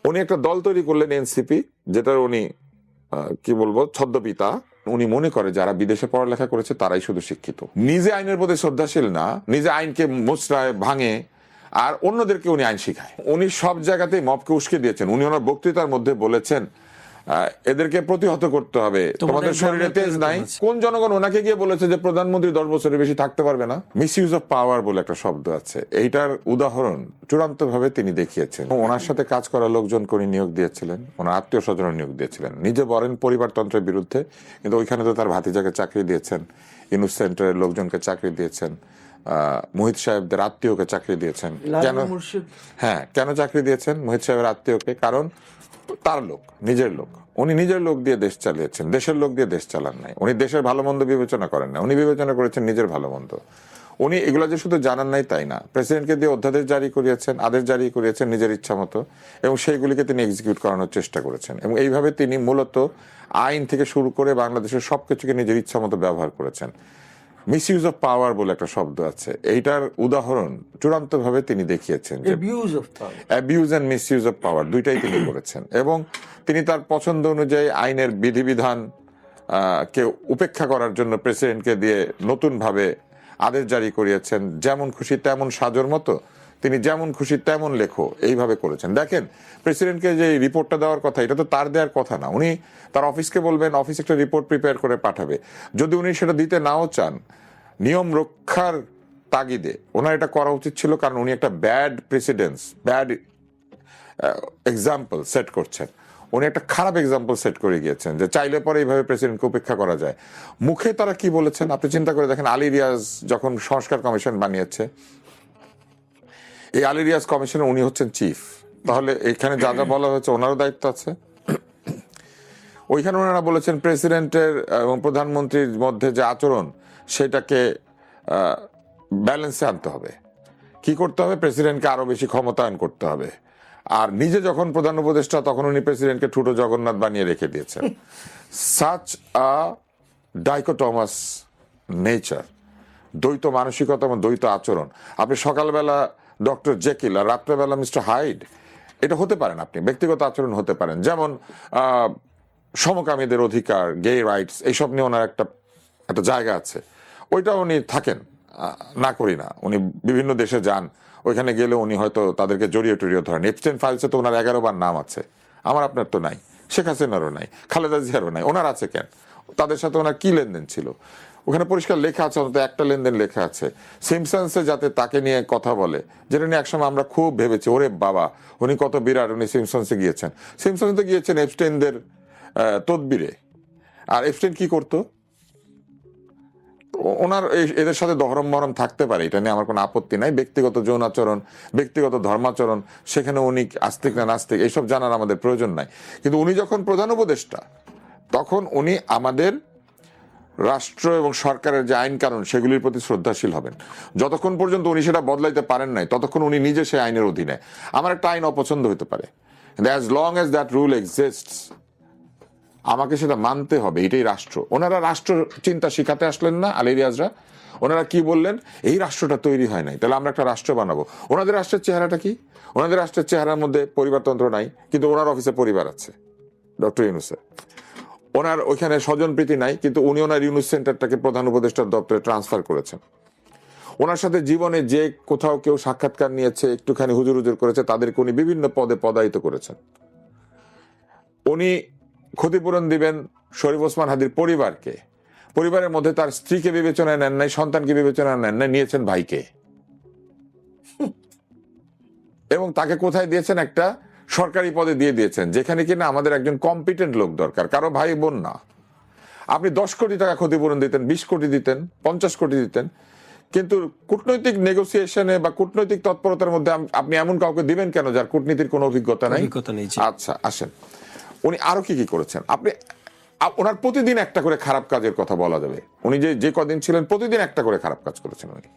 উনি একটা দল তৈরি করলেন এনসিপি, যেটার উনি কি বলবো ছদ্মপিতা। উনি মনে করে যারা বিদেশে পড়ালেখা করেছে তারাই শুধু শিক্ষিত, নিজে আইনের প্রতি শ্রদ্ধাশীল না, নিজে আইনকে মোচড়ায় ভাঙে আর অন্যদেরকে উনি আইন শিখায়। উনি সব জায়গাতেই মবকে উস্কে দিয়েছেন। উনি ওনার বক্তৃতার মধ্যে বলেছেন এদেরকে প্রতিহত করতে হবে, তোমাদের শরীরে তেজ নাই। কোন জনগণ ওনাকে গিয়ে বলেছে যে প্রধানমন্ত্রী 10 বছরের বেশি থাকতে পারবে না? মিস ইউজ অফ পাওয়ার বলে একটা শব্দ আছে, এইটার উদাহরণ চূড়ান্ত ভাবে তিনি দেখিয়েছেন। ওনার সাথে কাজ করা লোকজনকে উনি নিয়োগ দিয়েছিলেন, ওনার আত্মীয় স্বজন নিয়োগ দিয়েছিলেন। নিজে বলেন পরিবারতন্ত্রের বিরুদ্ধে, কিন্তু ওইখানে তো তার ভাতিজাকে চাকরি দিয়েছেন, ইউনুস সেন্টারের লোকজনকে চাকরি দিয়েছেন, মোহিত সাহেবদের আত্মীয়কে চাকরি দিয়েছেন। কেন? হ্যাঁ, কেন চাকরি দিয়েছেন মোহিত সাহেবের আত্মীয়কে? কারণ তার লোক, নিজের লোক। উনি নিজের লোক দিয়ে দেশ চালিয়েছেন, দেশের লোক দিয়ে দেশ চালান নাই। উনি দেশের ভালো মন্দ বিবেচনা করেন না, উনি বিবেচনা করেছেন নিজের ভালো মন্দ। উনি এগুলো যে শুধু জানান নাই তাই না, প্রেসিডেন্টকে দিয়ে অধ্যাদেশ জারি করিয়েছেন, আদেশ জারি করিয়েছেন নিজের ইচ্ছা মতো, এবং সেইগুলিকে তিনি এক্সিকিউট করানোর চেষ্টা করেছেন। এবং এইভাবে তিনি মূলত আইন থেকে শুরু করে বাংলাদেশের সবকিছুকে নিজের ইচ্ছা মতো ব্যবহার করেছেন। মিস ইউজ অফ পাওয়ার বলে একটা শব্দ আছে, এইটার উদাহরণ চূড়ান্ত ভাবে তিনি দেখিয়েছেন। Abuse and misuse of power দুইটাই তিনি করেছেন। এবং তিনি তার পছন্দ অনুযায়ী আইনের বিধিবিধান কে উপেক্ষা করার জন্য প্রেসিডেন্টকে দিয়ে নতুন ভাবে আদেশ জারি করিয়েছেন। যেমন খুশি তেমন সাজর মতো, তিনি যেমন খুশি তেমন লেখো, এইভাবে করেছেন। দেখেন, প্রেসিডেন্টকে যে রিপোর্টটা দেওয়ার কথা, এটা তো তার দেওয়ার কথা না। উনি তার অফিসকে বলবেন, অফিস একটা রিপোর্ট প্রিপেয়ার করে পাঠাবে। যদি উনি সেটা দিতে নাও চান, নিয়ম রক্ষার তাগিদে ওনার এটা করা উচিত ছিল, কারণ উনি একটা bad precedence, bad example set করছেন। উনি একটা খারাপ এক্সাম্পল সেট করে গিয়েছেন যে চাইলে পরে এইভাবে প্রেসিডেন্টকে উপেক্ষা করা যায়। মুখে তারা কি বলেছেন আপনি চিন্তা করে দেখেন। আলী রিয়াজ যখন সংস্কার কমিশন বানিয়েছে, এই আলী রিয়াজ কমিশনে উনি হচ্ছেন চিফ, তাহলে এখানে যা যা বলা হয়েছে ওনারও দায়িত্ব আছে। ওইখানে ওনারা বলেছেন প্রেসিডেন্টের এবং প্রধানমন্ত্রীর মধ্যে যে আচরণ, সেটাকে ব্যালেন্সে আনতে হবে। কি করতে হবে? প্রেসিডেন্টকে আরো বেশি ক্ষমতায়ন করতে হবে। আর নিজে যখন প্রধান উপদেষ্টা, তখন উনি প্রেসিডেন্টকে ঠুটো জগন্নাথ বানিয়ে রেখে দিয়েছেন। সাচ আ ডাইকোটমাস নেচার, দ্বৈত মানসিকতা এবং দ্বৈত আচরণ। আপনি সকালবেলা ডক্টর জেকিল আর রাত্রেবেলা মিস্টার হাইড, এটা হতে পারেন। আপনি ব্যক্তিগত আচরণ হতে পারেন, যেমন সমকামীদের অধিকার, গে রাইটস, এইসব নিয়ে ওনার একটা জায়গা আছে, ওইটা উনি থাকেন, না করি না। উনি বিভিন্ন দেশে যান, ওইখানে গেলে উনি হয়তো তাদেরকে জড়িয়ে টড়িয়ে ধরেন। এপস্টেইন ফাইলসে তো ওনার 11 বার নাম আছে, আমার আপনার তো নাই, শেখ হাসিনারও নাই, খালেদা জিয়ারও নাই। ওনার আছে কেন? তাদের সাথে ওনার কি লেনদেন ছিল? ওখানে পরিষ্কার লেখা আছে, অন্তত একটা লেনদেন লেখা আছে, সিমসন্সে যাতে তাকে নিয়ে কথা বলে, যেটা নিয়ে একসময় আমরা খুব ভেবেছি, ওরে বাবা উনি কত বিরাট, উনি সিমসন্সে গিয়েছেন। সিমসন্সে গিয়েছেন এপস্টেইনদের তদবিরে। আর এপস্টেইন কি করতো? ওনার এদের সাথে দহরম মহরম থাকতে পারে, এটা নিয়ে আমার কোনো আপত্তি নাই। ব্যক্তিগত যৌনাচরণ, ব্যক্তিগত ধর্মাচরণ, সেখানে উনি আস্তিক না নাস্তিক এইসব জানার আমাদের প্রয়োজন নাই। কিন্তু উনি যখন প্রধান উপদেষ্টা, তখন উনি আমাদের রাষ্ট্র এবং সরকারের যে আইন কানুন, সেগুলির প্রতি শ্রদ্ধাশীল হবেন। যতক্ষণ পর্যন্ত উনি সেটা বদলাইতে পারেন নাই, ততক্ষণ উনি নিজে সেই আইনের অধীনে। আমার একটা আইন অপছন্দ হতে পারে, as long as that rule exists, আমাকে সেটা মানতে হবে। এটাই রাষ্ট্র। ওনারা রাষ্ট্র চিন্তা শিখাতে আসলেন না আলী রিয়াজরা। ওনারা কি বললেন? এই রাষ্ট্রটা তৈরি হয় নাই, তাহলে আমরা একটা রাষ্ট্র বানাবো। ওনাদের রাষ্ট্রের চেহারাটা কি? ওনাদের রাষ্ট্রের চেহারার মধ্যে পরিবারতন্ত্র নাই, কিন্তু ওনার অফিসে পরিবার আছে ডক্টর ইউনুসের। ওনার ওইখানে স্বজনপ্রীতি নাই, কিন্তু উনি ওনার ইউনুস সেন্টারটাকে প্রধান উপদেষ্টার দপ্তরে ট্রান্সফার করেছেন। ওনার সাথে জীবনে যে কোথাও কেউ সাক্ষাৎকার নিয়েছে, একটুখানি হুজুর হুজুর করেছে, তাদেরকে উনি বিভিন্ন পদে পদায়িত করেছেন। উনি ক্ষতিপূরণ দিবেন শরীফ ওসমান হাদির পরিবারকে, পরিবারের মধ্যে তার স্ত্রীকে বিবেচনায় নেন নাই, সন্তানকে বিবেচনায় নেন নাই, নিয়েছেন ভাইকে। এবং তাকে কোথায় দিয়েছেন? একটা সরকারি পদে দিয়ে দিয়েছেন, যেখানে কিনা আমাদের একজন কম্পিটেন্ট লোক দরকার, কারো ভাই বোন না। আপনি 10 কোটি টাকা ক্ষতিপূরণ দিতেন, 20 কোটি দিতেন, 50 কোটি দিতেন, কিন্তু কূটনৈতিক নেগোসিয়েশনে বা কূটনৈতিক তৎপরতার মধ্যে আপনি এমন কাউকে দিবেন কেন যার কূটনীতির কোনো অভিজ্ঞতা নাই? আচ্ছা, আসেন উনি আরো কি কি করেছেন। আপনি ওনার প্রতিদিন একটা করে খারাপ কাজের কথা বলা যাবে। উনি যে কদিন ছিলেন, প্রতিদিন একটা করে খারাপ কাজ করেছেন উনি।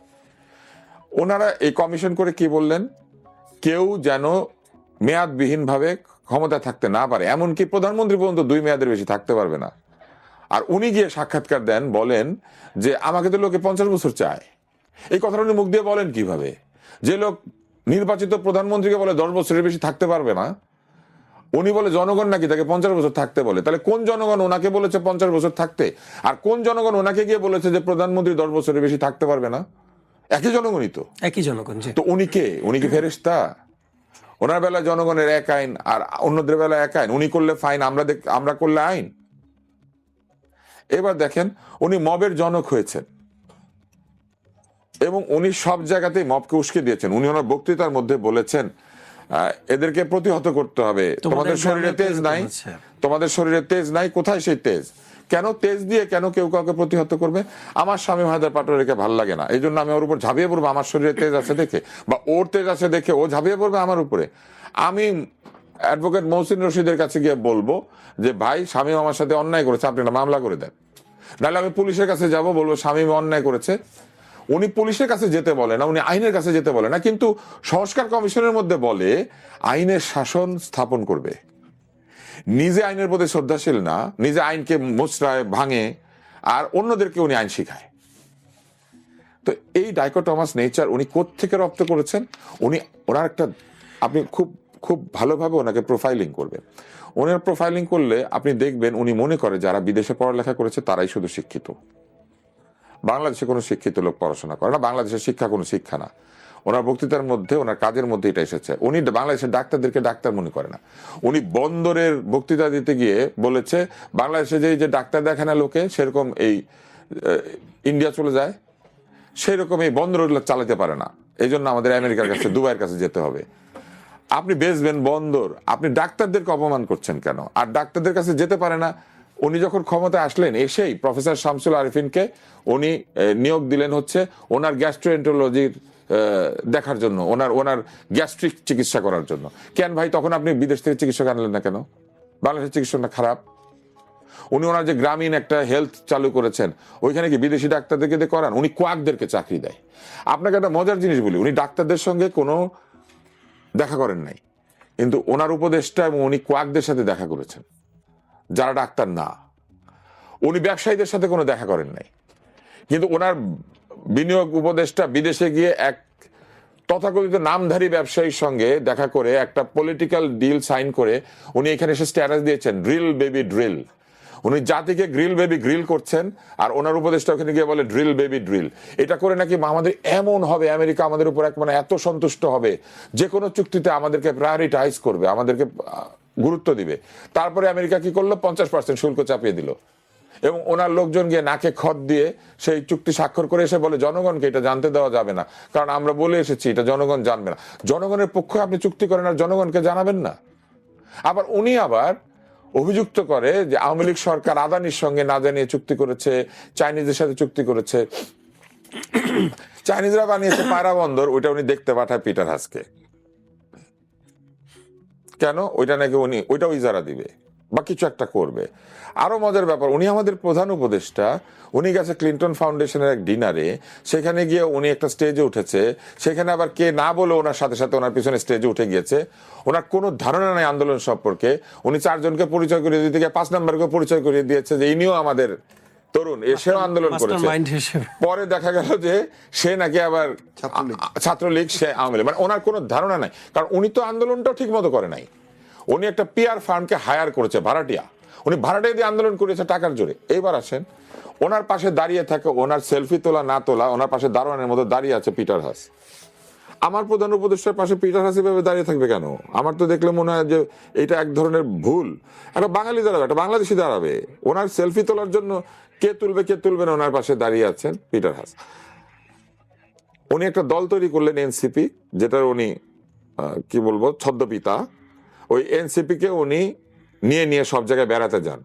ওনারা এই কমিশন করে কি বললেন? কেউ যেন মেয়াদবিহীন ভাবে ক্ষমতা থাকতে না পারে, এমনকি প্রধানমন্ত্রী পর্যন্ত 2 মেয়াদের বেশি থাকতে পারবে না। আর উনি গিয়ে সাক্ষাৎকার দেন, বলেন যে আমাকে তো লোকে 50 বছর চায়। এই কথাটা উনি মুখ দিয়ে বলেন কিভাবে? যে লোক নির্বাচিত প্রধানমন্ত্রীকে বলে 10 বছরের বেশি থাকতে পারবে না, উনি বলে জনগণ নাকি তাকে 50 বছর থাকতে বলে, তাহলে কোন জনগণ ওনাকে বলেছে 50 বছর থাকতে, আর কোন জনগণ ওনাকে গিয়ে বলেছে যে প্রধানমন্ত্রী 10 বছরের বেশি থাকতে পারবে না? একই জনগণই তো। একই জনগণ। তো উনি কে? উনি কি ফেরেশতা? ওনার বেলায় জনগণের এক আইন আর অন্যদের বেলায় এক আইন। উনি করলে ফাইন, আমরা করলে আইন। এবার দেখেন, উনি মবের জনক হয়েছেন এবং উনি সব জায়গাতেই মবকে উস্কে দিয়েছেন। উনি ওনার বক্তৃতার মধ্যে বলেছেন এদেরকে প্রতিহত করতে হবে। তোমাদের শরীরে তেজ নাই, তোমাদের শরীরে তেজ নাই, কোথায় সেই তেজ? কেন তেজ দিয়ে কেন কেউ কাউকে প্রতিহত করবে? আমার স্বামী হায়দার পাটোয়ারিকে ভাল লাগে না, এই জন্য আমি ওর উপর ঝাঁপিয়ে পড়বো আমার শরীরে তেজ আছে দেখে, বা ওর তেজ আছে দেখে ও ঝাঁপিয়ে পড়বে আমার উপরে। আমি অ্যাডভোকেট মহসিন রশিদের কাছে গিয়ে বলবো যে ভাই, স্বামী আমার সাথে অন্যায় করেছে, আপনি একটা মামলা করে দেন। নাহলে আমি পুলিশের কাছে যাব, বলবো স্বামী অন্যায় করেছে। উনি পুলিশের কাছে যেতে বলে না, উনি আইনের কাছে যেতে বলে না, কিন্তু সংস্কার কমিশনের মধ্যে বলে আইনের শাসন স্থাপন করবে। নিজে আইনের প্রতি শ্রদ্ধাশীল না, নিজে আইনকে মোচড়ায়, ভাঙে, আর অন্যদেরকে উনি আইন শিখায়। তো এই ডাইকোটমাস নেচার উনি কোত্থেকে রপ্ত করেছেন? ওনার একটা, আপনি খুব খুব ভালোভাবে ওনাকে প্রোফাইলিং করবেন। ওনার প্রোফাইলিং করলে আপনি দেখবেন উনি মনে করে যারা বিদেশে পড়ালেখা করেছে তারাই শুধু শিক্ষিত। বাংলাদেশে কোনো শিক্ষিত লোক পড়াশোনা করে না, বাংলাদেশের শিক্ষা কোনো শিক্ষা না। ওনার বক্তৃতার মধ্যে, ওনার কাজের মধ্যে এটা এসেছে। উনি বাংলাদেশের ডাক্তারদেরকে ডাক্তার মনে করে না। উনি বন্দরের বক্তৃতা দিতে গিয়ে বলেছে বাংলাদেশে যে ডাক্তার দেখে না লোকে, সেরকম এই ইন্ডিয়া চলে যায়, সেরকম এই বন্দর চালাতে পারে না, এই জন্য আমাদের আমেরিকার কাছে, দুবাইয়ের কাছে যেতে হবে। আপনি বেচবেন বন্দর, আপনি ডাক্তারদেরকে অপমান করছেন কেন? আর ডাক্তারদের কাছে যেতে পারে না। উনি যখন ক্ষমতায় আসলেন, এসেই প্রফেসর শামসুল আরিফিনকে উনি নিয়োগ দিলেন হচ্ছে ওনার গ্যাস্ট্রোএন্টারোলজির দেখার জন্য, ওনার গ্যাস্ট্রিক চিকিৎসা করার জন্য। কেন ভাই, তখন আপনি বিদেশ থেকে চিকিৎসক আনলেন না কেন? বাংলাদেশের চিকিৎসকটা খারাপ। উনি ওনার যে গ্রামীণ একটা হেলথ চালু করেছেন, ওইখানে কি বিদেশি ডাক্তারদেরকে দিয়ে করান? উনি কোয়াকদেরকে চাকরি দেয়। আপনাকে একটা মজার জিনিস বলি, উনি ডাক্তারদের সঙ্গে কোনো দেখা করেন নাই, কিন্তু ওনার উপদেষ্টা এবং উনি কোয়াকদের সাথে দেখা করেছেন যারা ডাক্তার না। উনি ব্যবসায়ীদের সাথে কোনো দেখা করেন নাই, কিন্তু ওনার বিনিয়োগ উপদেষ্টা বিদেশে গিয়ে এক তথাকথিত নামধারী ব্যবসায়ীর সঙ্গে দেখা করে একটা পলিটিক্যাল ডিল সাইন করে উনি এখানে এসে স্ট্যাটাস দিয়েছেন ড্রিল বেবি ড্রিল। উনি জাতিকে গ্রিল বেবি গ্রিল করছেন, আর ওনার উপদেষ্টা ওখানে গিয়ে বলে ড্রিল বেবি ড্রিল। এটা করে নাকি আমাদের এমন হবে, আমেরিকা আমাদের উপর মানে এত সন্তুষ্ট হবে, যে কোনো চুক্তিতে আমাদেরকে প্রায়োরিটাইজ করবে, আমাদেরকে গুরুত্ব দিবে। তারপরে আমেরিকা কি করলো? 50% শুল্ক চাপিয়ে দিল, এবং ওনার লোকজন গিয়ে নাকে খত দিয়ে সেই চুক্তি স্বাক্ষর করে এসে বলে জনগণকে এটা জানতে দেওয়া যাবে না, কারণ আমরা বলে এসেছি এটা জনগণ জানবে না। জনগণের পক্ষে আপনি চুক্তি করেন আর জনগণকে জানাবেন না। আবার উনি আবার অভিযুক্ত করে যে আওয়ামী লীগ সরকার আদানির সঙ্গে না জানিয়ে চুক্তি করেছে, চাইনিজের সাথে চুক্তি করেছে। চাইনিজরা বানিয়েছে পায়রা বন্দর, ওইটা উনি দেখতে পাঠায় পিটার হাসকে। কেন? ওইটা নাকি উনি ওইটাও ইজারা দিবে বা কিছু একটা করবে। আরো মজার ব্যাপার, উনি আমাদের প্রধান উপদেষ্টা, উনি গেছে ক্লিন্টন ফাউন্ডেশনের এক ডিনারে, সেখানে গিয়ে উনি একটা স্টেজে উঠেছে, সেখানে আবার কে না বলে ওনার সাথে সাথে ওনার পিছনে স্টেজে উঠে গিয়েছে। ওনার কোনো ধারণা নাই আন্দোলন সম্পর্কে। উনি 4 জনকে পরিচয় করিয়ে দিতে গিয়ে 5 নম্বরকে পরিচয় করিয়ে দিয়েছে যে ইনিও আমাদের তরুণ, এসেও আন্দোলন করেছে। পরে দেখা গেল যে সে নাকি আবার ছাত্রলীগ, সে আওয়ামী লীগ। মানে ওনার কোনো ধারণা নাই, কারণ উনি তো আন্দোলনটাও ঠিক মতো করে নাই। উনি একটা পিআর ফার্মকে হায়ার করেছে, ভাড়াটিয়া, উনি ভাড়াটিয়া দিয়ে আন্দোলন করেছে টাকার জোরে। এইবার আসেন, ওনার পাশে দাঁড়িয়ে থাকে, ওনার সেলফি তোলা না তোলা, ওনার পাশে দারোয়ানের মতো দাঁড়িয়ে আছে পিটার হাস। আমার প্রধান উপদেষ্টার পাশে পিটার হাস এভাবে দাঁড়িয়ে থাকবে কেন? আমার তো দেখলে মনে হয় যে এটা এক ধরনের ভুল। একটা বাঙালি দাঁড়াবে, একটা বাংলাদেশি দাঁড়াবে, ওনার সেলফি তোলার জন্য কে তুলবে কে তুলবে না, ওনার পাশে দাঁড়িয়ে আছেন পিটার হাস। উনি একটা দল তৈরি করলেন এনসিপি, যেটার উনি কি বলবো ছদ্মপিতা। ওই এনসিপি কে উনি নিয়ে সব জায়গায় বেড়াতে যান।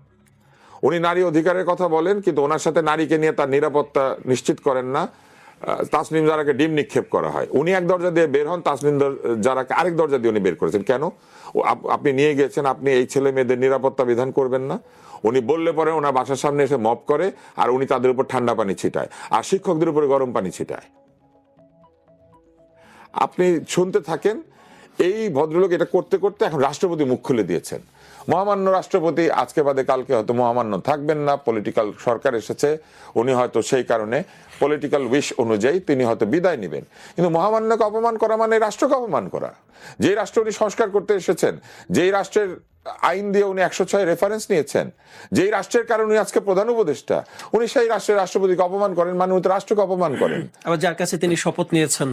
উনি নারী অধিকারের কথা বলেন, কিন্তু ওনার সাথে নারীকে নিয়ে তার নিরাপত্তা নিশ্চিত করেন না। তাসনিম জারাকে ডিম নিক্ষেপ করা হয়, উনি এক দরজা দিয়ে বের হন, তাসনিম জারাকে আরেক দরজা দিয়ে উনি বের করেছেন। কেন? আপনি নিয়ে গেছেন, আপনি এই ছেলে মেয়েদের নিরাপত্তা বিধান করবেন না। উনি বললে পরে ওনার বাসার সামনে এসে মপ করে, আর উনি তাদের উপর ঠান্ডা পানি ছিটায়, আর শিক্ষকদের উপরে গরম পানি ছিটায়। আপনি শুনতে থাকেন। এই ভদ্রলোক এটা করতে করতে এখন রাষ্ট্রপতি মুখ খুলে দিয়েছেন। মহামান্য রাষ্ট্রপতি আজকে বাদে কালকে হয়তো মহামান্য থাকবেন না, পলিটিক্যাল সরকার এসেছে, উনি হয়তো সেই কারণে পলিটিক্যাল উইশ অনুযায়ী তিনি হয়তো বিদায় নেবেন। কিন্তু মহামান্যকে অপমান করা মানে রাষ্ট্রকে অপমান করা। যেই রাষ্ট্র উনি সংস্কার করতে এসেছেন, যেই রাষ্ট্রের আইন দিয়ে উনি 106 রেফারেন্স নিয়েছেন, যেই রাষ্ট্রের কারণে উনি আজকে প্রধান উপদেষ্টা, উনি সেই রাষ্ট্রের রাষ্ট্রপতিকে অপমান করেন, মানে উনি তো রাষ্ট্রকে অপমান করেন। আবার যার কাছে তিনি শপথ নিয়েছেন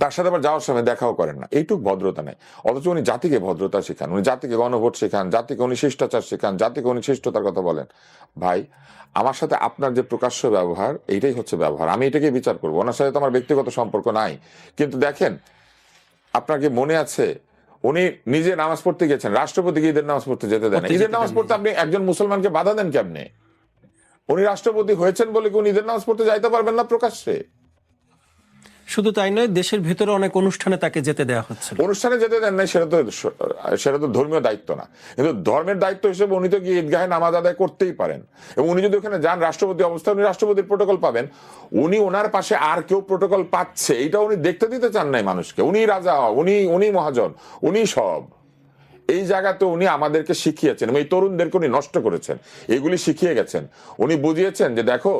তার সাথে আবার যাওয়ার সময় দেখাও করেন না, এইটুক ভদ্রতা নেই। অথচ উনি জাতিকে ভদ্রতা শেখান, উনি জাতিকে গণভোট শেখান, জাতিকে উনি শিষ্টাচার শেখান, জাতিকে উনি শিষ্টতার কথা বলেন। ভাই, আমার সাথে আপনার যে প্রকাশ্য ব্যবহার, এইটাই হচ্ছে ব্যবহার, আমি এটাকে বিচার করবো। ওনার সাথে তো আমার ব্যক্তিগত সম্পর্ক নাই। কিন্তু দেখেন, আপনার কি মনে আছে উনি নিজে নামাজ পড়তে গেছেন, রাষ্ট্রপতিকে ঈদের নামাজ পড়তে যেতে দেন? ঈদের নামাজ পড়তে আপনি একজন মুসলমানকে বাধা দেন কেমনে? উনি রাষ্ট্রপতি হয়েছেন বলে কি উনি ঈদের নামাজ পড়তে যাইতে পারবেন না প্রকাশ্যে? শুধু তাই নয়, দেশের ভেতরে অনেক অনুষ্ঠানে তাকে যেতে দেওয়া হচ্ছে। অনুষ্ঠানে যেতে দেন নাই, সেটা তো ধর্মীয় দায়িত্ব না। কিন্তু ধর্মের দায়িত্ব হিসেবে উনি তো গিয়ে ঈদগাহে নামাজ আদায় করতেই পারেন। এবং উনি যদি ওখানে যান রাষ্ট্রপতি অবস্থায়, উনি রাষ্ট্রপতির প্রোটোকল পাবেন। উনি ওনার পাশে আর কেউ প্রোটোকল পাচ্ছে এটা উনি দেখতে দিতে চান নাই মানুষকে। উনি রাজা, উনি মহাজন, উনি সব। এই জায়গাতে উনি আমাদেরকে শিখিয়েছেন এবং এই তরুণদেরকে উনি নষ্ট করেছেন, এগুলি শিখিয়ে গেছেন। উনি বুঝিয়েছেন যে দেখো,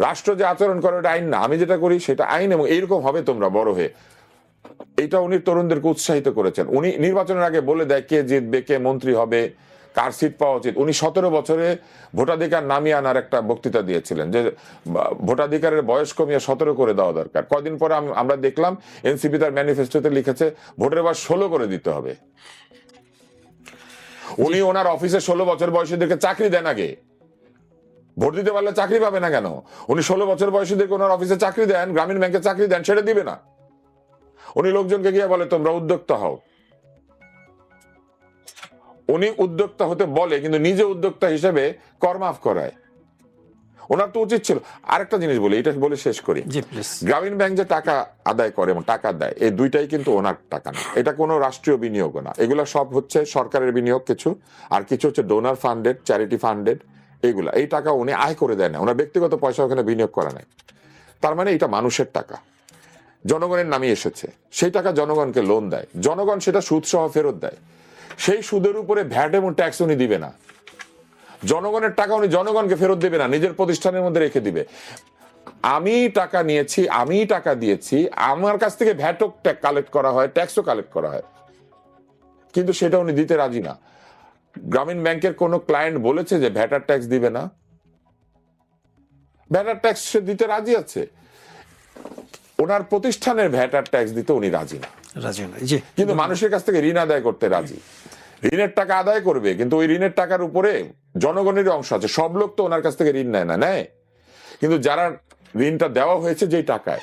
রাষ্ট্র যে আচরণ করে ওটা আইন না, আমি যেটা করি সেটা আইন, এবং এইরকম হবে তোমরা বড় হয়ে। এটা উনি তরুণদেরকে উৎসাহিত করেছেন। উনি নির্বাচনের আগে বলে দেয় কে জিতবে, কে মন্ত্রী হবে, কার সিট পাওয়া উচিত। উনি 17 বছরে ভোটাধিকার নামিয়ে আনার একটা বক্তৃতা দিয়েছিলেন যে ভোটাধিকারের বয়স কমিয়ে 17 করে দেওয়া দরকার। কদিন পরে আমরা দেখলাম এনসিপি তার ম্যানিফেস্টোতে লিখেছে ভোটের বয়স 16 করে দিতে হবে। উনি ওনার অফিসে 16 বছর বয়সীদেরকে চাকরি দেন আগে। ভোট দিতে পারলে চাকরি পাবে না কেন? উনি 16 বছর বয়সীদেরকে ওনার অফিসে চাকরি দেন, গ্রামীণ ব্যাংকে চাকরি দেন, সেটা দিবে না। উনি লোকজনকে গিয়ে বলে তোমরা উদ্যোক্তা হও। উনি উদ্যোক্তা হতে বলে, কিন্তু নিজে উদ্যোক্তা হিসেবে কর মাফ করায়। ওনার তো উচিত ছিল। আরেকটা জিনিস বলি, এটা বলে শেষ করি। গ্রামীণ ব্যাংক যে টাকা আদায় করে এবং টাকা দেয়, এই দুইটাই কিন্তু ওনার টাকা না, এটা কোনো রাষ্ট্রীয় বিনিয়োগ না। এগুলো সব হচ্ছে সরকারের বিনিয়োগ কিছু, আর কিছু হচ্ছে ডোনার ফান্ডেড, চ্যারিটি ফান্ডেড। এইগুলা, এই টাকা উনি আয় করে দেয় না, ওনার ব্যক্তিগত পয়সা ওখানে বিনিয়োগ করা নাই। তার মানে এটা মানুষের টাকা, জনগণের নামে এসেছে। সেই টাকা জনগণকে লোন দেয়, জনগণ সেটা সুদ সহ ফেরত দেয়। সেই সুদের উপরে ভ্যাট এবং ট্যাক্স উনি দিবে না। জনগণের টাকা উনি জনগণকে ফেরত দেবে না, নিজের প্রতিষ্ঠানের মধ্যে রেখে দিবে। আমি টাকা নিয়েছি, আমি টাকা দিয়েছি, আমার কাছ থেকে ভ্যাটও কালেক্ট করা হয়, ট্যাক্সও কালেক্ট করা হয়, কিন্তু সেটা উনি দিতে রাজি না। গ্রামীণ ব্যাংকের কোন ক্লায়েন্ট বলেছে যে ভ্যাটার ট্যাক্স দিবে না? ভ্যাটার ট্যাক্স সে দিতে রাজি আছে, ওনার প্রতিষ্ঠানের ভ্যাটার ট্যাক্স দিতে উনি রাজি না। কিন্তু মানুষের কাছ থেকে ঋণ আদায় করতে রাজি। ঋণের টাকা আদায় করবে, কিন্তু ওই ঋণের টাকার উপরে জনগণের অংশ আছে। সব লোক তো ওনার কাছ থেকে ঋণ নেয় না, নেয়, কিন্তু যারা ঋণটা দেওয়া হয়েছে যেই টাকায়,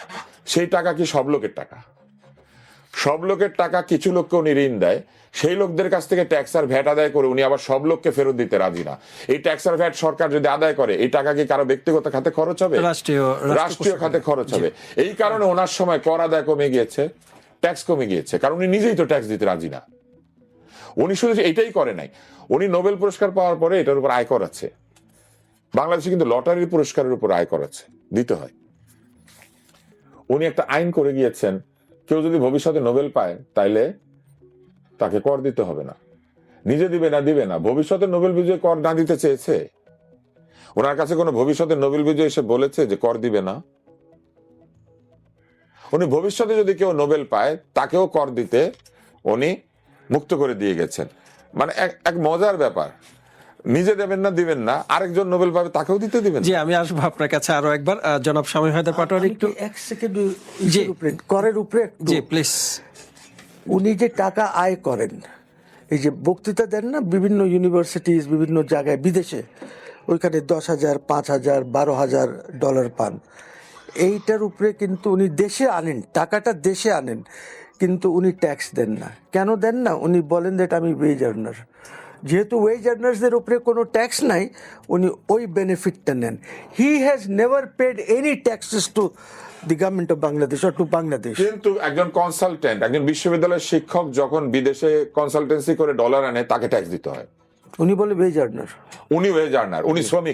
সেই টাকা কি সব লোকের টাকা? সব লোকের টাকা কিছু লোককে উনি ঋণ দেয়, সেই লোকদের কাছ থেকে ট্যাক্স আর ভ্যাট আদায় করে উনি আবার সব লোককে ফেরত দিতে রাজি না। এই ট্যাক্স আর ভ্যাট সরকার যদি আদায় করে, এই টাকা কি কারো ব্যক্তিগত খাতে খরচ হবে? রাষ্ট্রীয় খাতে খরচ হবে। এই কারণে ওনার সময় কর আদায় কমে গিয়েছে, ট্যাক্স কমে গিয়েছে, কারণ উনি নিজেই তো ট্যাক্স দিতে রাজি না। উনি শুধু এইটাই করে নাই, উনি নোবেল পুরস্কার পাওয়ার পরে এটার উপর আয়কর আছে। বাংলাদেশে কিন্তু লটারির পুরস্কারের উপর আয়কর আছে, দিতে হয়। উনি একটা আইন করে গিয়েছেন, কেউ যদি ভবিষ্যতে নোবেল পায় তাইলে তাকে কর দিতে হবে না। নিজে দিবে না, ভবিষ্যতে নোবেল বিজয় কর না দিতে চেয়েছে? ওনার কাছে কোনো ভবিষ্যতে নোবেল বিজয় এসে বলেছে যে কর দিবে না? উনি ভবিষ্যতে যদি কেউ নোবেল পায় তাকেও কর দিতে উনি মুক্ত করে দিয়ে গেছেন। মানে এক মজার ব্যাপার, নিজে দেবেন না, আরেকজন নোবেল পাবে তাকেও দিতে দিবেন। জি, আমি আসবো আপনার কাছে আরো একবার। জনাব শামীম হায়দার পাটোয়ারি, একটু এক সেকেন্ড করের উপরে জি প্লিজ। উনি যে টাকা আয় করেন, এই যে বক্তৃতা দেন না বিভিন্ন ইউনিভার্সিটিজ, বিভিন্ন জায়গায় বিদেশে, ওইখানে 10,000, 5,000, $12,000 পান। এইটার উপরে কিন্তু উনি দেশে আনেন, টাকাটা দেশে আনেন, কিন্তু উনি ট্যাক্স দেন না। কেন দেন না? উনি বলেন যে আমি ওয়েজ আর্নার, যেহেতু ওয়েজ আর্নার্সদের উপরে কোনো ট্যাক্স নাই, উনি ওই বেনিফিটটা নেন। He has never paid any taxes to the government of Bangladesh or to Bangladesh. কিন্তু একজন কনসালটেন্ট, একজন বিশ্ববিদ্যালয়ের শিক্ষক যখন বিদেশে কনসালটেন্সি করে ডলার আনে, তাকে ট্যাক্স দিতে হয়। উনি বলে ওয়েজ আর্নার, উনি ওয়েজ আর্নার, উনি শ্রমিক।